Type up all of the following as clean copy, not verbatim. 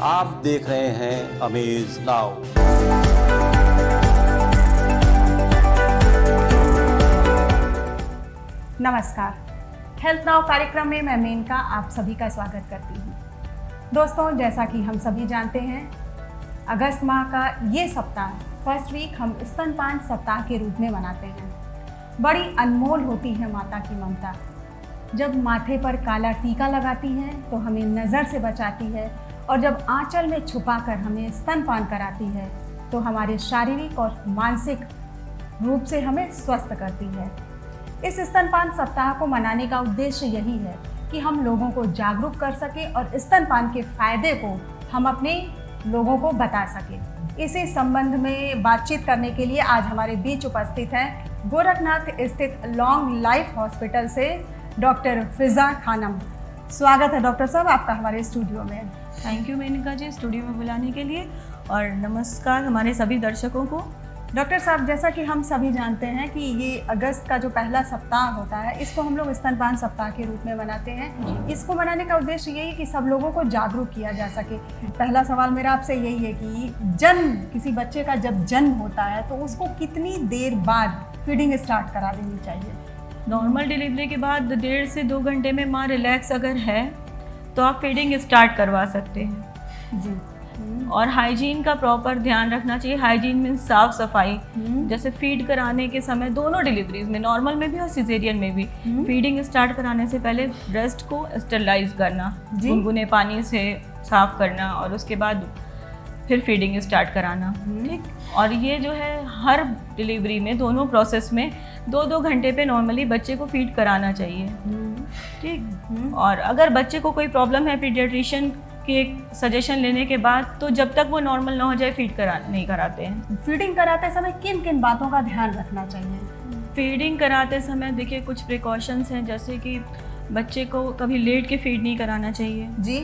आप देख रहे हैं अमेज नाउ। नमस्कार, हेल्थ नाउ कार्यक्रम में मैं मेनका आप सभी का स्वागत करती हूँ। दोस्तों, जैसा कि हम सभी जानते हैं, अगस्त माह का ये सप्ताह फर्स्ट वीक हम स्तनपान सप्ताह के रूप में मनाते हैं। बड़ी अनमोल होती है माता की ममता। जब माथे पर काला टीका लगाती है तो हमें नज़र से बचाती है, और जब आंचल में छुपाकर हमें स्तनपान कराती है तो हमारे शारीरिक और मानसिक रूप से हमें स्वस्थ करती है। इस स्तनपान सप्ताह को मनाने का उद्देश्य यही है कि हम लोगों को जागरूक कर सकें और स्तनपान के फायदे को हम अपने लोगों को बता सकें। इसी संबंध में बातचीत करने के लिए आज हमारे बीच उपस्थित हैं गोरखनाथ स्थित लॉन्ग लाइफ हॉस्पिटल से डॉक्टर फिजा खानम। स्वागत है डॉक्टर साहब आपका हमारे स्टूडियो में। Thank you Menka ji, studio में बुलाने के लिए, और नमस्कार हमारे सभी दर्शकों को। डॉक्टर साहब, जैसा कि हम सभी जानते हैं कि ये अगस्त का जो पहला सप्ताह होता है, इसको हम लोग स्तनपान सप्ताह के रूप में मनाते हैं। इसको मनाने का उद्देश्य यही है कि सब लोगों को जागरूक किया जा सके। पहला सवाल मेरा आपसे यही है कि किसी बच्चे का जब जन्म होता है तो उसको कितनी देर बाद फीडिंग स्टार्ट करा देनी चाहिए? नॉर्मल डिलीवरी के बाद 1.5 से 2 घंटे में माँ रिलैक्स अगर है तो आप फीडिंग स्टार्ट करवा सकते हैं जी। और हाइजीन का प्रॉपर ध्यान रखना चाहिए। हाइजीन मीन्स साफ सफाई। जैसे फीड कराने के समय दोनों डिलीवरीज में, नॉर्मल में भी और सिजेरियन में भी, फीडिंग स्टार्ट कराने से पहले ब्रेस्ट को स्टरलाइज करना, गुनगुने पानी से साफ करना, और उसके बाद फिर फीडिंग स्टार्ट कराना। ठीक। और ये जो है हर डिलीवरी में, दोनों प्रोसेस में 2-2 घंटे पे नॉर्मली बच्चे को फीड कराना चाहिए। ठीक। और अगर बच्चे को कोई प्रॉब्लम है पीडियाट्रिशियन के सजेशन लेने के बाद, तो जब तक वो नॉर्मल ना हो जाए नहीं कराते हैं। फीडिंग कराते समय किन किन बातों का ध्यान रखना चाहिए? फीडिंग कराते समय देखिए कुछ प्रिकॉशंस हैं, जैसे कि बच्चे को कभी लेट के फीड नहीं कराना चाहिए जी।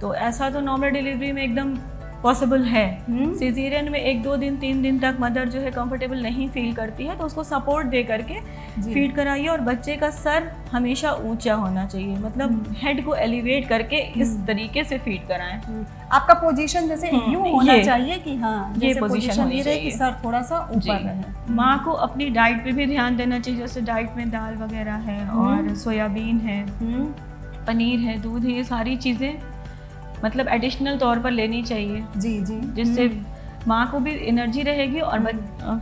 तो ऐसा तो नॉर्मल डिलीवरी में एकदम पॉसिबल है। सिजेरियन में 1-2 दिन 3 दिन तक मदर जो है कंफर्टेबल नहीं फील करती है, तो उसको सपोर्ट दे करके फीड कराइए। और बच्चे का सर हमेशा ऊंचा होना चाहिए, मतलब हेड को एलिवेट करके इस तरीके से फीड कराएं। आपका पोजीशन जैसे यूं होना चाहिए कि हाँ, ये पोजीशन ये रहे कि सर थोड़ा सा ऊपर रहे। माँ को अपनी डाइट पे भी ध्यान देना चाहिए, जैसे डाइट में दाल वगैरह है और सोयाबीन है, पनीर है, दूध है, ये सारी चीज़ें मतलब एडिशनल तौर पर लेनी चाहिए। जी जी। जिससे माँ को भी एनर्जी रहेगी और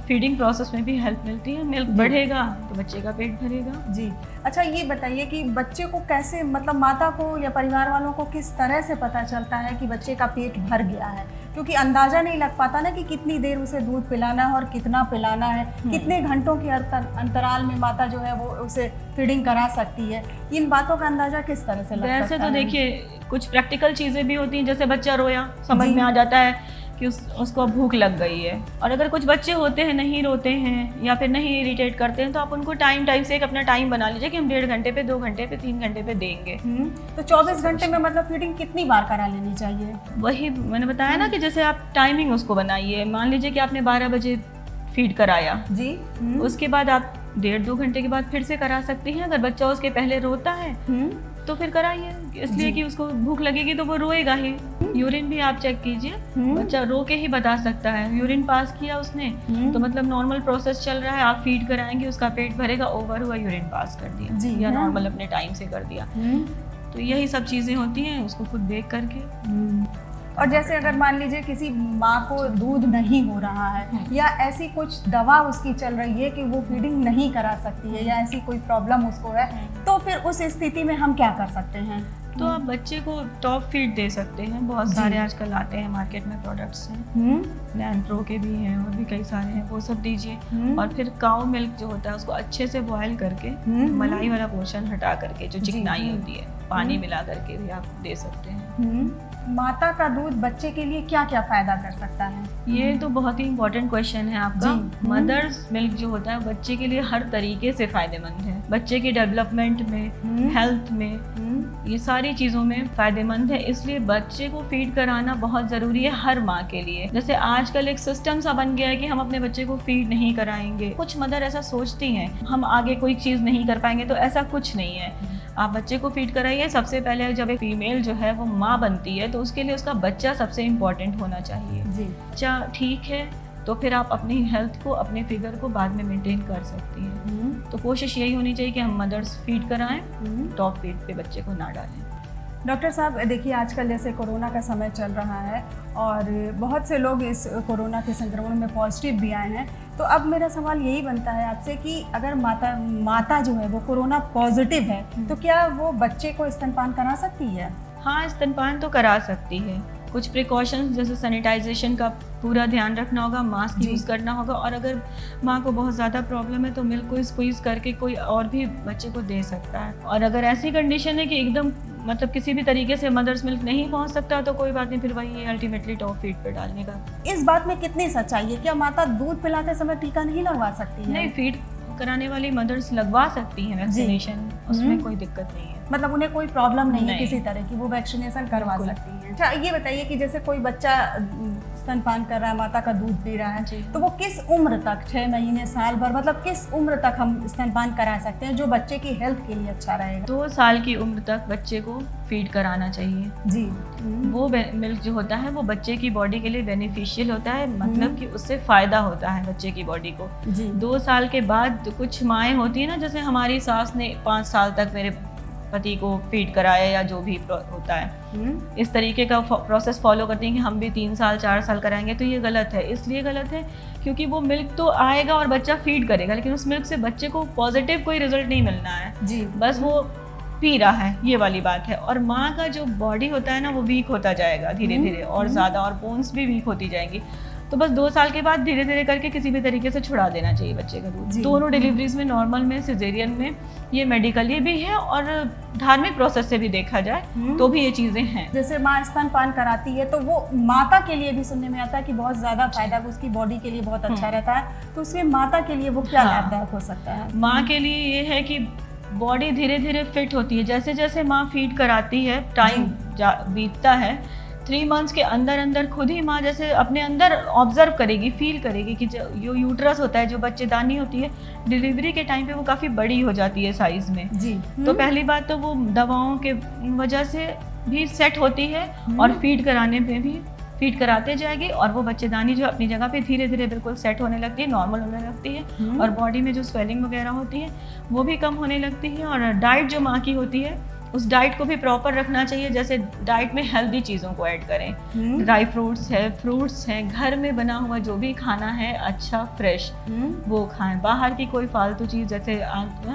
फीडिंग प्रोसेस में भी हेल्प मिलती है। मिल्क बढ़ेगा तो बच्चे का पेट भरेगा। जी। अच्छा, ये बताइए कि बच्चे को कैसे, मतलब माता को या परिवार वालों को किस तरह से पता चलता है कि बच्चे का पेट भर गया है? क्योंकि अंदाजा नहीं लग पाता ना कि कितनी देर उसे दूध पिलाना है और कितना पिलाना है, कितने घंटों के अंतराल में माता जो है वो उसे फीडिंग करा सकती है। इन बातों का अंदाजा किस तरह से लग सकता है? वैसे तो देखिए कुछ प्रैक्टिकल चीज़ें भी होती हैं, जैसे बच्चा रोया, समझ में आ जाता है कि उसको भूख लग गई है। और अगर कुछ बच्चे होते हैं नहीं रोते हैं या फिर नहीं इरिटेट करते हैं, तो आप उनको टाइम से एक अपना टाइम बना लीजिए कि हम 1.5 घंटे पे, 2 घंटे पे, 3 घंटे पे देंगे। तो 24 घंटे में मतलब फीडिंग कितनी बार करा लेनी चाहिए? वही मैंने बताया ना कि जैसे आप टाइमिंग उसको बनाइए। मान लीजिए कि आपने 12 बजे फीड कराया जी। उसके बाद आप 1.5-2 घंटे के बाद फिर से करा सकती हैं। अगर बच्चा उसके पहले रोता है तो फिर कराइए, इसलिए कि उसको भूख लगेगी तो वो रोएगा ही। यूरिन भी आप चेक कीजिए, बच्चा रो के ही बता सकता है। यूरिन पास किया उसने तो मतलब नॉर्मल प्रोसेस चल रहा है, आप फीड कराएंगे, उसका पेट भरेगा, ओवर हुआ, यूरिन पास कर दिया या नॉर्मल अपने टाइम से कर दिया। तो यही सब चीज़ें होती हैं, उसको खुद देख करके। और जैसे अगर मान लीजिए किसी माँ को दूध नहीं हो रहा है या ऐसी कुछ दवा उसकी चल रही है कि वो फीडिंग नहीं करा सकती है, या ऐसी कोई प्रॉब्लम उसको है, तो फिर उस स्थिति में हम क्या कर सकते हैं? तो आप बच्चे को टॉप फीड दे सकते हैं। बहुत सारे आजकल आते हैं मार्केट में प्रोडक्ट्स हैं, नैन प्रो के भी हैं और भी कई सारे हैं, वो सब दीजिए। और फिर काऊ मिल्क जो होता है उसको अच्छे से बॉयल करके, मलाई वाला पोर्शन हटा करके, जो चिकनाई होती है, पानी मिला करके भी आप दे सकते हैं। माता का दूध बच्चे के लिए क्या क्या फायदा कर सकता है? ये तो बहुत ही इम्पोर्टेंट क्वेश्चन है आपका। मदर्स मिल्क जो होता है बच्चे के लिए हर तरीके से फायदेमंद है। बच्चे की डेवलपमेंट में, हेल्थ में, ये सारी चीज़ों में फ़ायदेमंद है। इसलिए बच्चे को फीड कराना बहुत ज़रूरी है हर माँ के लिए। जैसे आजकल एक सिस्टम सा बन गया है कि हम अपने बच्चे को फीड नहीं कराएंगे। कुछ मदर ऐसा सोचती हैं हम आगे कोई चीज़ नहीं कर पाएंगे, तो ऐसा कुछ नहीं है। आप बच्चे को फीड कराइए। सबसे पहले जब एक फीमेल जो है वो माँ बनती है तो उसके लिए उसका बच्चा सबसे इम्पोर्टेंट होना चाहिए। जी। बच्चा ठीक है तो फिर आप अपनी हेल्थ को, अपने फिगर को बाद में मेंटेन कर सकती हैं। तो कोशिश यही होनी चाहिए कि हम मदर्स फीड कराएं, टॉप फीड पे बच्चे को ना डालें। डॉक्टर साहब देखिए, आजकल जैसे कोरोना का समय चल रहा है और बहुत से लोग इस कोरोना के संक्रमण में पॉजिटिव भी आए हैं, तो अब मेरा सवाल यही बनता है आपसे कि अगर माता जो है वो कोरोना पॉजिटिव है तो क्या वो बच्चे को स्तनपान करा सकती है? हाँ, स्तनपान तो करा सकती है। कुछ प्रिकॉशंस जैसे सैनिटाइजेशन का पूरा ध्यान रखना होगा, मास्क यूज़ करना होगा, और अगर माँ को बहुत ज़्यादा प्रॉब्लम है तो मिल्क को स्क्वीज़ करके कोई और भी बच्चे को दे सकता है। और अगर ऐसी कंडीशन है कि एकदम मतलब किसी भी तरीके से मदर्स मिल्क नहीं पहुंच सकता तो कोई बात नहीं, फिर वही अल्टीमेटली टॉप फीड पे डालने का। इस बात में कितनी सच्चाई है? क्या माता दूध पिलाते समय टीका नहीं लगवा सकती है? नहीं, फीड कराने वाली मदर्स लगवा सकती हैं वैक्सीनेशन, उसमें कोई दिक्कत नहीं है। मतलब उन्हें कोई प्रॉब्लम नहीं है किसी तरह की, वो वैक्सीनेशन करवा सकती हैं। अच्छा, ये बताइए कि जैसे कोई बच्चा स्तनपान कर रहा है, माता का दूध पी रहा है, तो वो किस उम्र तक, 6 महीने, साल भर, मतलब किस उम्र तक हम स्तनपान करा सकते हैं जो बच्चे की हेल्थ के लिए अच्छा रहेगा? 2 साल की उम्र तक बच्चे को फीड कराना चाहिए जी। वो मिल्क जो होता है वो बच्चे की बॉडी के लिए बेनिफिशियल होता है, मतलब कि उससे फ़ायदा होता है बच्चे की बॉडी को। जी। 2 साल के बाद कुछ माएँ होती है ना, जैसे हमारी सास ने 5 साल तक मेरे पति को फीड कराया या जो भी होता है, इस तरीके का प्रोसेस फॉलो करती हैं कि हम भी 3 साल 4 साल कराएंगे, तो ये गलत है। इसलिए गलत है क्योंकि वो मिल्क तो आएगा और बच्चा फीड करेगा, लेकिन उस मिल्क से बच्चे को पॉजिटिव कोई रिजल्ट नहीं मिलना है। जी। बस वो पी रहा है, ये वाली बात है। और माँ का जो बॉडी होता है ना वो वीक होता जाएगा धीरे धीरे और ज़्यादा, और बोन्स भी वीक होती जाएंगी। तो बस 2 साल के बाद धीरे धीरे करके किसी भी तरीके से छुड़ा देना चाहिए बच्चे का दूध। दोनों डिलीवरीज में, नॉर्मल में, सिजेरियन में, ये मेडिकली भी है और धार्मिक प्रोसेस से भी देखा जाए तो भी ये चीज़ें हैं। जैसे माँ स्तनपान कराती है तो वो माता के लिए भी सुनने में आता है कि बहुत ज़्यादा फायदा, उसकी बॉडी के लिए बहुत अच्छा रहता है, तो उसमें माता के लिए वो क्या लाभदायक हो सकता है? माँ के लिए ये है कि बॉडी धीरे धीरे फिट होती है। जैसे जैसे माँ फीड कराती है, टाइम बीतता है, 3 मंथ्स के अंदर अंदर खुद ही माँ जैसे अपने अंदर ऑब्जर्व करेगी, फील करेगी कि जो यूट्रस होता है, जो बच्चेदानी होती है, डिलीवरी के टाइम पे वो काफ़ी बड़ी हो जाती है साइज़ में। जी। तो पहली बात तो वो दवाओं के वजह से भी सेट होती है और फीड कराने पे भी फीड कराते जाएगी और वो बच्चेदानी जो अपनी जगह पे धीरे धीरे बिल्कुल सेट होने लगती है, नॉर्मल होने लगती है, और बॉडी में जो स्वेलिंग वगैरह होती है वो भी कम होने लगती है। और डाइट जो माँ की होती है उस डाइट को भी प्रॉपर रखना चाहिए। जैसे डाइट में हेल्दी चीज़ों को ऐड करें, ड्राई फ्रूट्स है, फ्रूट्स हैं, घर में बना हुआ जो भी खाना है अच्छा फ्रेश वो खाएं। बाहर की कोई फालतू चीज़ जैसे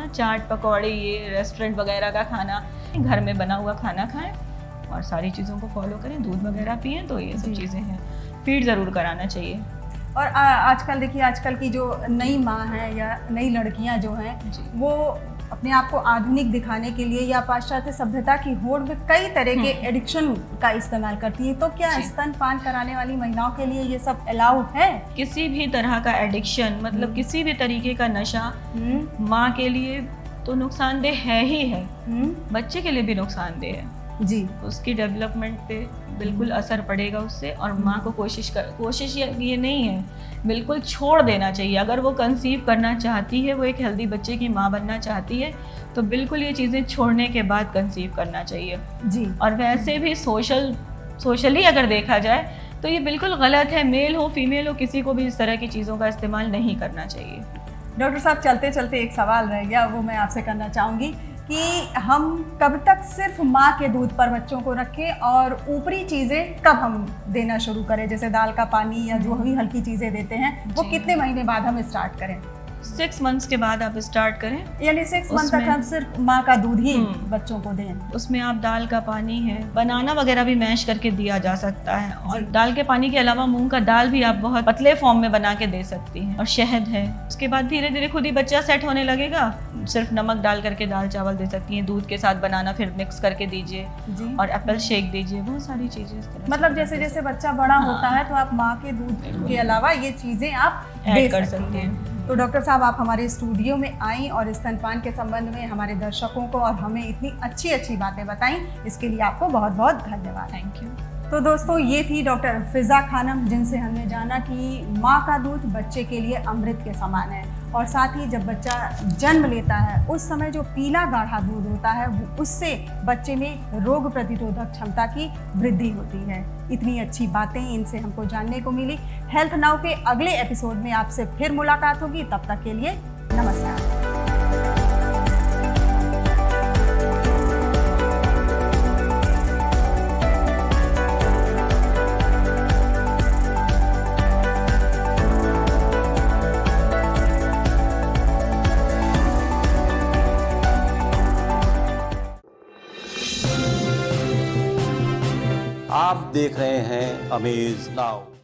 चाट पकौड़े, ये रेस्टोरेंट वगैरह का खाना, घर में बना हुआ खाना खाएं और सारी चीज़ों को फॉलो करें, दूध वगैरह पिएं। तो ये सब चीज़ें हैं, फीड ज़रूर कराना चाहिए। और आजकल देखिए, आजकल की जो नई माँ है या नई लड़कियां जो हैं वो अपने आप को आधुनिक दिखाने के लिए या पाश्चात्य सभ्यता की होड़ में कई तरह के एडिक्शन का इस्तेमाल करती है, तो क्या स्तनपान कराने वाली महिलाओं के लिए ये सब अलाउ है? किसी भी तरह का एडिक्शन, मतलब किसी भी तरीके का नशा माँ के लिए तो नुकसानदेह है ही है, बच्चे के लिए भी नुकसानदेह है जी। उसकी डेवलपमेंट पे बिल्कुल असर पड़ेगा उससे। और माँ को कोशिश ये नहीं है, बिल्कुल छोड़ देना चाहिए। अगर वो कंसीव करना चाहती है, वो एक हेल्दी बच्चे की माँ बनना चाहती है, तो बिल्कुल ये चीज़ें छोड़ने के बाद कंसीव करना चाहिए जी। और वैसे भी सोशली अगर देखा जाए तो ये बिल्कुल गलत है। मेल हो फीमेल हो, किसी को भी इस तरह की चीज़ों का इस्तेमाल नहीं करना चाहिए। डॉक्टर साहब, चलते चलते एक सवाल रह गया, वो मैं आपसे करना चाहूँगी कि हम कब तक सिर्फ माँ के दूध पर बच्चों को रखें और ऊपरी चीज़ें कब हम देना शुरू करें, जैसे दाल का पानी या जो भी हल्की चीज़ें देते हैं, वो कितने महीने बाद हम स्टार्ट करें? 6 मंथ्स के बाद आप स्टार्ट करें, यानी 6 मंथ तक हम सिर्फ माँ का दूध ही बच्चों को दें। उसमें आप दाल का पानी है, बनाना वगैरह भी मैश करके दिया जा सकता है, और दाल के पानी के अलावा मूंग का दाल भी आप बहुत पतले फॉर्म में बना के दे सकती हैं, और शहद है। उसके बाद धीरे धीरे खुद ही बच्चा सेट होने लगेगा। सिर्फ नमक डाल करके दाल चावल दे सकती हैं, दूध के साथ बनाना फिर मिक्स करके दीजिए, और एप्पल शेक दीजिए, बहुत सारी चीजें इस तरह। मतलब जैसे जैसे बच्चा बड़ा होता है तो आप माँ के दूध के अलावा ये चीज़ें आप ऐड कर सकते हैं। तो डॉक्टर साहब, आप हमारे स्टूडियो में आई और स्तनपान के संबंध में हमारे दर्शकों को और हमें इतनी अच्छी अच्छी बातें बताई, इसके लिए आपको बहुत बहुत धन्यवाद। Thank you. तो दोस्तों, ये थी डॉक्टर फिजा खानम, जिनसे हमने जाना कि माँ का दूध बच्चे के लिए अमृत के समान है और साथ ही जब बच्चा जन्म लेता है उस समय जो पीला गाढ़ा दूध होता है वो उससे बच्चे में रोग प्रतिरोधक क्षमता की वृद्धि होती है। इतनी अच्छी बातें इनसे हमको जानने को मिली। हेल्थ नाउ के अगले एपिसोड में आपसे फिर मुलाकात होगी, तब तक के लिए नमस्कार। आप देख रहे हैं अमेज नाउ।